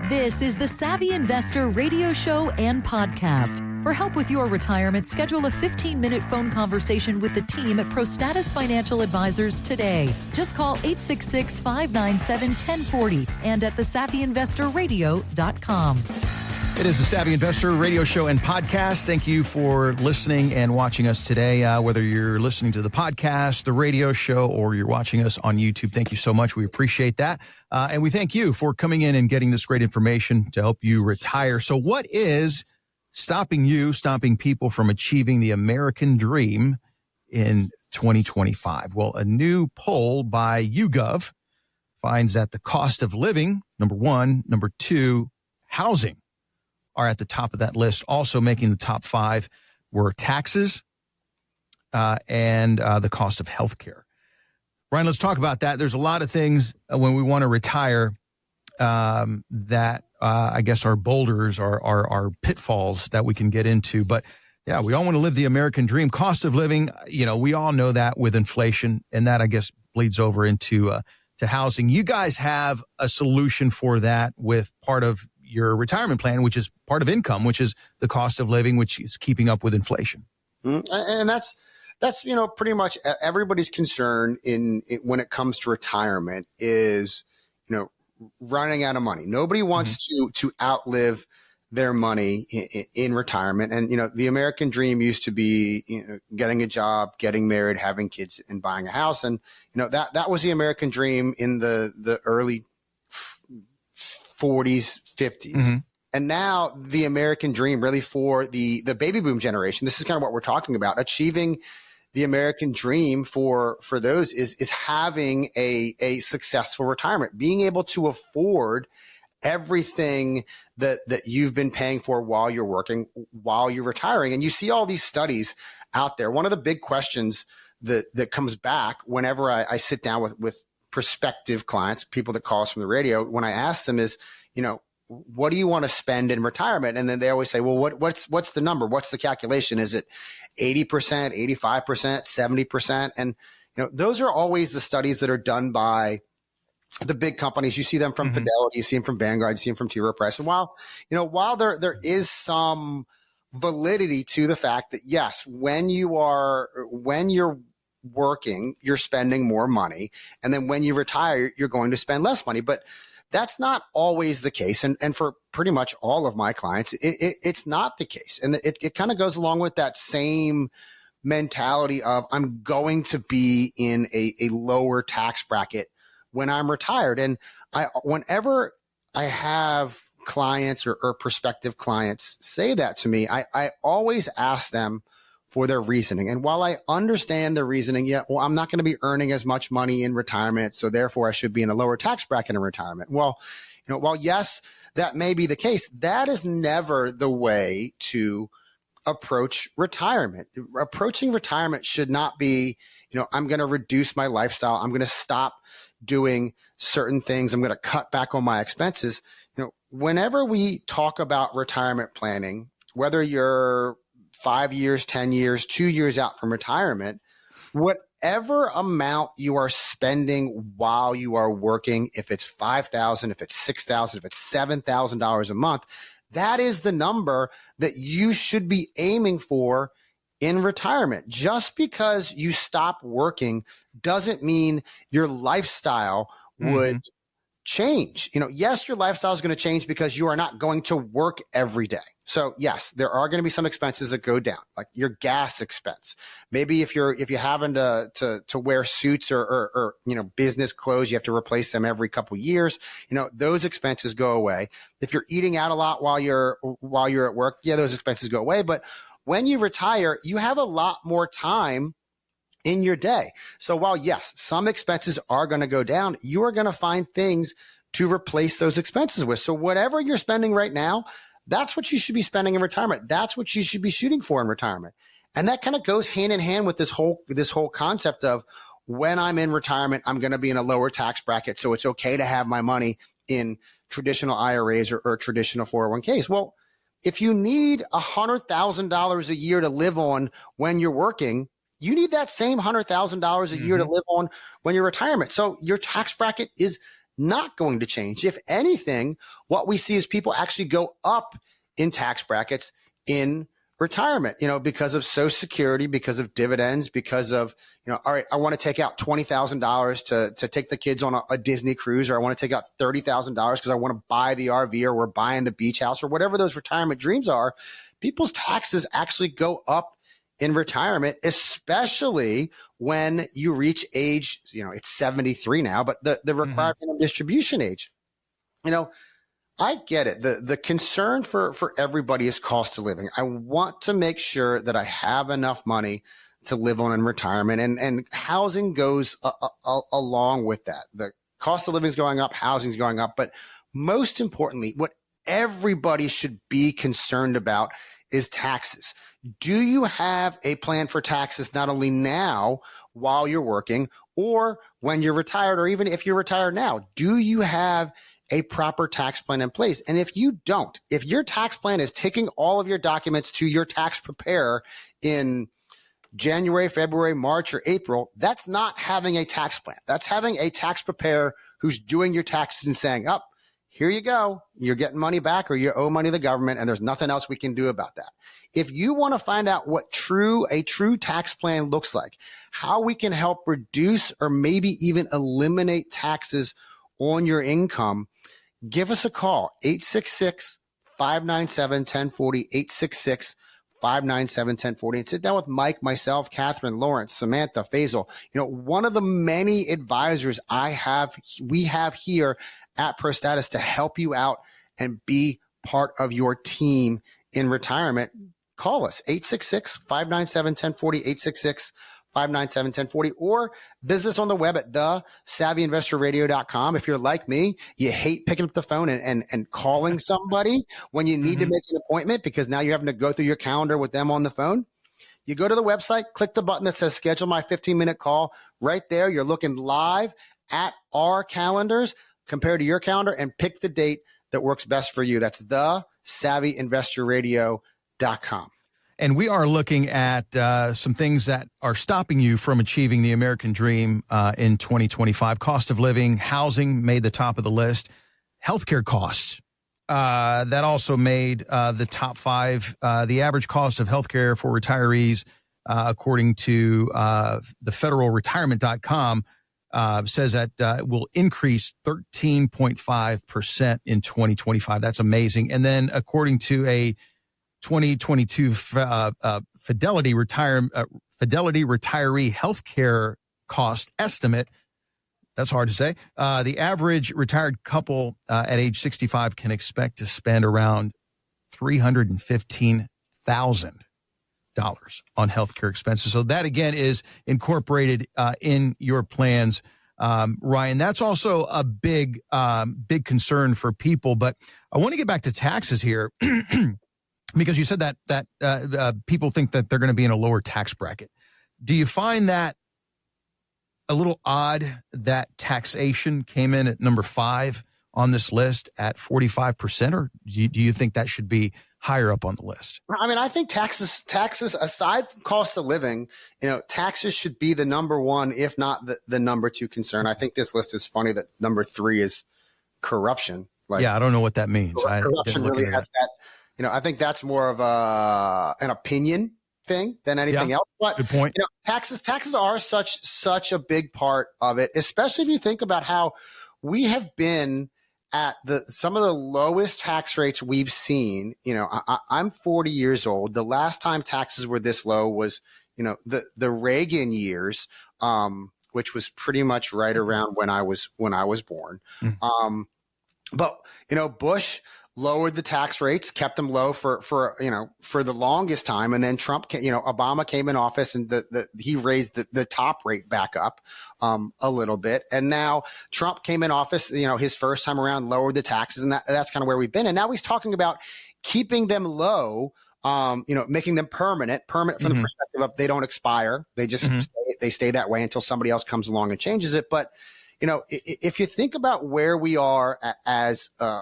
This is the Savvy Investor radio show and podcast. For help with your retirement, schedule a 15-minute phone conversation with the team at ProStatus Financial Advisors today. Just call 866-597-1040 and at thesavvyinvestorradio.com. It is the Savvy Investor radio show and podcast. Thank you for listening and watching us today. Whether you're listening to the podcast, the radio show, or you're watching us on YouTube, thank you so much. We appreciate that. And we thank you for coming in and getting this great information to help you retire. So what is stopping people from achieving the American dream in 2025? Well, a new poll by YouGov finds that the cost of living, number one, number two, housing, are at the top of that list. Also making the top five were taxes and the cost of healthcare. Brian, let's talk about that. There's a lot of things when we want to retire that I guess are boulders, are pitfalls that we can get into. But yeah, we all want to live the American dream. Cost of living, we all know that with inflation, and that I guess bleeds over into to housing. You guys have a solution for that with part of your retirement plan, which is part of income, which is the cost of living, which is keeping up with inflation. And that's pretty much everybody's concern when it comes to retirement is, running out of money. Nobody wants to outlive their money in retirement. And, the American dream used to be, getting a job, getting married, having kids, and buying a house. And, that was the American dream in the early 40s, 50s. And now the American dream really for the baby boom generation, this is kind of what we're talking about. Achieving the American dream for those is having a successful retirement, being able to afford everything that you've been paying for while you're working, while you're retiring. And you see all these studies out there. One of the big questions that comes back whenever I sit down with prospective clients, people that call us from the radio, when I ask them is, what do you want to spend in retirement? And then they always say, well, what's the number? What's the calculation? Is it 80%, 85%, 70%? And, those are always the studies that are done by the big companies. You see them from Fidelity, you see them from Vanguard, you see them from T. Rowe Price. And while there is some validity to the fact that yes, when you're working, you're spending more money. And then when you retire, you're going to spend less money. But that's not always the case. And for pretty much all of my clients, it's not the case. And it kind of goes along with that same mentality of I'm going to be in a lower tax bracket when I'm retired. And whenever I have clients or prospective clients say that to me, I always ask them for their reasoning. And while I understand the reasoning, I'm not going to be earning as much money in retirement, so therefore I should be in a lower tax bracket in retirement. Well, while yes, that may be the case, that is never the way to approach retirement. Approaching retirement should not be, I'm going to reduce my lifestyle. I'm going to stop doing certain things. I'm going to cut back on my expenses. Whenever we talk about retirement planning, whether you're 5 years, 10 years, 2 years out from retirement, whatever amount you are spending while you are working, if it's $5,000, if it's $6,000, if it's $7,000 a month, that is the number that you should be aiming for in retirement. Just because you stop working doesn't mean your lifestyle would change. Yes, your lifestyle is going to change because you are not going to work every day. So yes, there are going to be some expenses that go down, like your gas expense. Maybe if you happen to wear suits or business clothes, you have to replace them every couple of years. Those expenses go away. If you're eating out a lot while you're at work, those expenses go away. But when you retire, you have a lot more time in your day. So while yes, some expenses are going to go down, you are going to find things to replace those expenses with. So whatever you're spending right now, that's what you should be spending in retirement. That's what you should be shooting for in retirement. And that kind of goes hand in hand with this whole concept of when I'm in retirement, I'm going to be in a lower tax bracket. So it's okay to have my money in traditional IRAs or traditional 401ks. Well, if you need $100,000 a year to live on when you're working, you need that same $100,000 a year to live on when you're retirement. So your tax bracket is not going to change. If anything, what we see is people actually go up in tax brackets in retirement, because of Social Security, because of dividends, because of, all right, I want to take out $20,000 to take the kids on a Disney cruise, or I want to take out $30,000 because I want to buy the RV, or we're buying the beach house, or whatever those retirement dreams are. People's taxes actually go up in retirement, especially when you reach age, it's 73 now, but the required minimum distribution age, I get it. The concern for everybody is cost of living. I want to make sure that I have enough money to live on in retirement, and housing goes along with that. The cost of living is going up, housing is going up, but most importantly, what everybody should be concerned about is taxes. Do you have a plan for taxes, not only now while you're working, or when you're retired, or even if you're retired now? Do you have a proper tax plan in place? And if you don't, if your tax plan is taking all of your documents to your tax preparer in January, February, March, or April, that's not having a tax plan. That's having a tax preparer who's doing your taxes and saying, oh, here you go. You're getting money back, or you owe money to the government, and there's nothing else we can do about that. If you want to find out what a true tax plan looks like, how we can help reduce or maybe even eliminate taxes on your income, give us a call, 866-597-1040, 866-597-1040, and sit down with Mike, myself, Catherine, Lawrence, Samantha, Faisal. One of the many advisors we have here at ProStatus to help you out and be part of your team in retirement. Call us, 866-597-1040, 866-597-1040, or visit us on the web at thesavvyinvestorradio.com. If you're like me, you hate picking up the phone and calling somebody when you need to make an appointment, because now you're having to go through your calendar with them on the phone. You go to the website, click the button that says schedule my 15-minute call. Right there, you're looking live at our calendars compared to your calendar, and pick the date that works best for you. That's thesavvyinvestorradio.com. And we are looking at some things that are stopping you from achieving the American dream in 2025. Cost of living, housing made the top of the list. Healthcare costs, that also made the top 5. The average cost of healthcare for retirees, according to the federalretirement.com, says that it will increase 13.5% in 2025. That's amazing. And then according to a 2022 Fidelity retiree healthcare cost estimate, that's hard to say, the average retired couple at age 65 can expect to spend around $315,000 on healthcare expenses. So that, again, is incorporated in your plans. Ryan, that's also a big concern for people. But I want to get back to taxes here because you said that people think that they're going to be in a lower tax bracket. Do you find that a little odd that taxation came in at number 5 on this list at 45%, or do you think that should be higher up on the list? I mean, I think taxes aside from cost of living, taxes should be the number 1, if not the number 2 concern. I think this list is funny that number 3 is corruption. Yeah, I don't know what that means. Corruption really has that. I think that's more of an opinion thing than anything else. But good point. Taxes are such a big part of it, especially if you think about how we have been at some of the lowest tax rates we've seen. I'm 40 years old. The last time taxes were this low was, the Reagan years, which was pretty much right around when I was born. But Bush lowered the tax rates, kept them low for the longest time. And then Obama came in office and he raised the top rate back up, a little bit. And now Trump came in office, his first time around, lowered the taxes, and that's kind of where we've been. And now he's talking about keeping them low, making them permanent from the perspective of they don't expire. They just stay that way until somebody else comes along and changes it. But if you think about where we are as a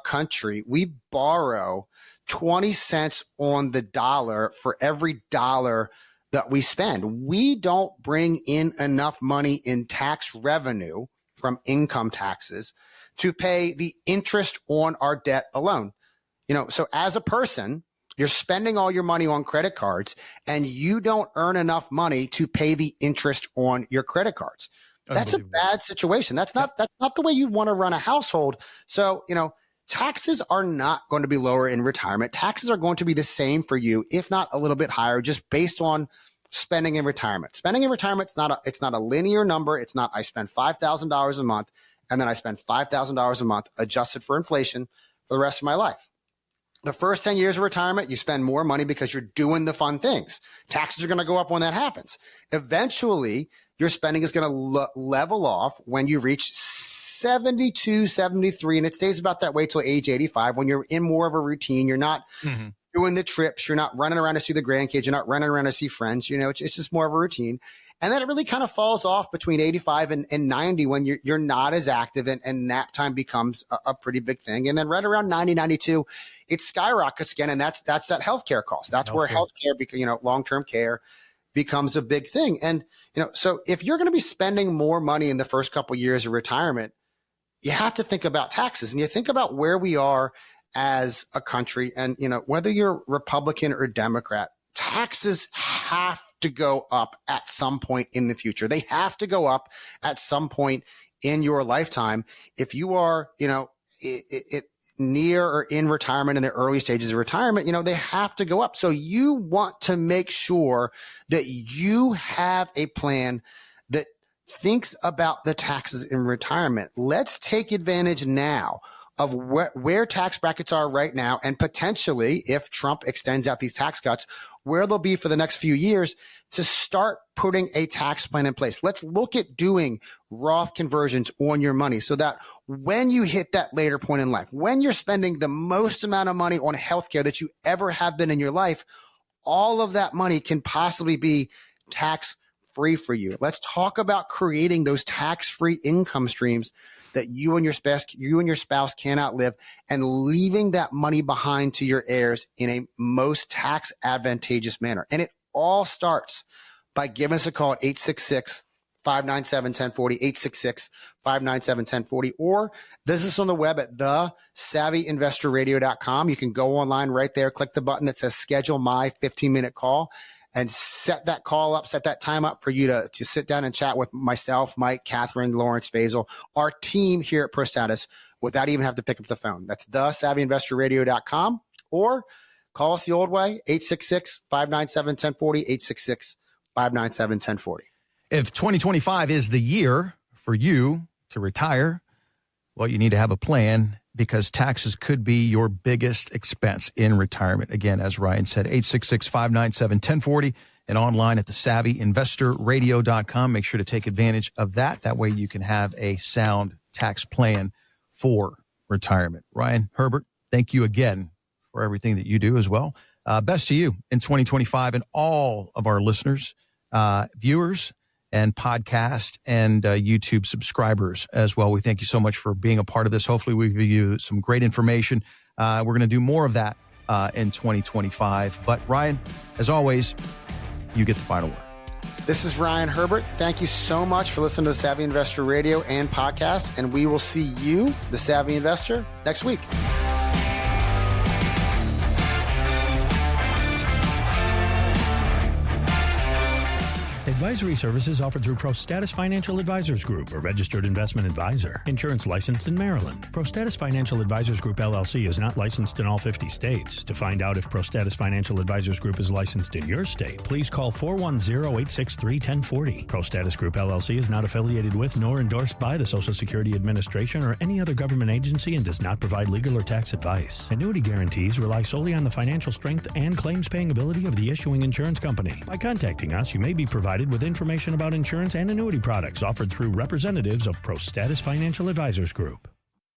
country, we borrow 20 cents on the dollar for every dollar that we spend. We don't bring in enough money in tax revenue from income taxes to pay the interest on our debt alone. So as a person, you're spending all your money on credit cards and you don't earn enough money to pay the interest on your credit cards. That's a bad situation. That's not the way you want to run a household. So, taxes are not going to be lower in retirement. Taxes are going to be the same for you, if not a little bit higher, just based on spending in retirement. Spending in retirement, it's not a linear number. It's not, I spend $5,000 a month and then I spend $5,000 a month adjusted for inflation for the rest of my life. The first 10 years of retirement, you spend more money because you're doing the fun things. Taxes are going to go up when that happens. Eventually, your spending is going to level off when you reach 72, 73, and it stays about that way till age 85 when you're in more of a routine. You're not doing the trips. You're not running around to see the grandkids. You're not running around to see friends. It's just more of a routine. And then it really kind of falls off between 85 and 90 when you're not as active and nap time becomes a pretty big thing. And then right around 90, 92, it skyrockets again. And that's that healthcare cost. That's where healthcare, long-term care becomes a big thing. And, so if you're going to be spending more money in the first couple of years of retirement, you have to think about taxes and you think about where we are as a country. And, whether you're Republican or Democrat, taxes have to go up at some point in the future. They have to go up at some point in your lifetime. If you are, near or in retirement, in the early stages of retirement, they have to go up. So you want to make sure that you have a plan that thinks about the taxes in retirement. Let's take advantage now of where tax brackets are right now, and potentially, if Trump extends out these tax cuts, where they'll be for the next few years to start putting a tax plan in place. Let's look at doing Roth conversions on your money so that when you hit that later point in life, when you're spending the most amount of money on healthcare that you ever have been in your life, all of that money can possibly be tax-free for you. Let's talk about creating those tax-free income streams that you and your spouse can outlive, and leaving that money behind to your heirs in a most tax advantageous manner. And it all starts by giving us a call at 866-597-1040, 866-597-1040, or visit us on the web at thesavvyinvestorradio.com. You can go online right there, click the button that says schedule my 15-minute call, and set that call up, set that time up for you to sit down and chat with myself, Mike, Catherine, Lawrence, Faisal, our team here at ProStatus, without even having to pick up the phone. That's thesavvyinvestorradio.com, or call us the old way, 866-597-1040, 866-597-1040. If 2025 is the year for you to retire, well, you need to have a plan, because taxes could be your biggest expense in retirement. Again, as Ryan said, 866-597-1040, and online at thesavvyinvestorradio.com. Make sure to take advantage of that. That way you can have a sound tax plan for retirement. Ryan, Herbert, thank you again for everything that you do as well. Best to you in 2025, and all of our listeners, viewers, and podcast and YouTube subscribers as well. We thank you so much for being a part of this. Hopefully we give you some great information. We're going to do more of that in 2025. But Ryan, as always, you get the final word. This is Ryan Herbert. Thank you so much for listening to the Savvy Investor Radio and podcast. And we will see you, the Savvy Investor, next week. Advisory services offered through ProStatus Financial Advisors Group, a registered investment advisor. Insurance licensed in Maryland. ProStatus Financial Advisors Group, LLC is not licensed in all 50 states. To find out if ProStatus Financial Advisors Group is licensed in your state, please call 410-863-1040. ProStatus Group, LLC is not affiliated with nor endorsed by the Social Security Administration or any other government agency, and does not provide legal or tax advice. Annuity guarantees rely solely on the financial strength and claims-paying ability of the issuing insurance company. By contacting us, you may be provided with information about insurance and annuity products offered through representatives of ProStatus Financial Advisors Group.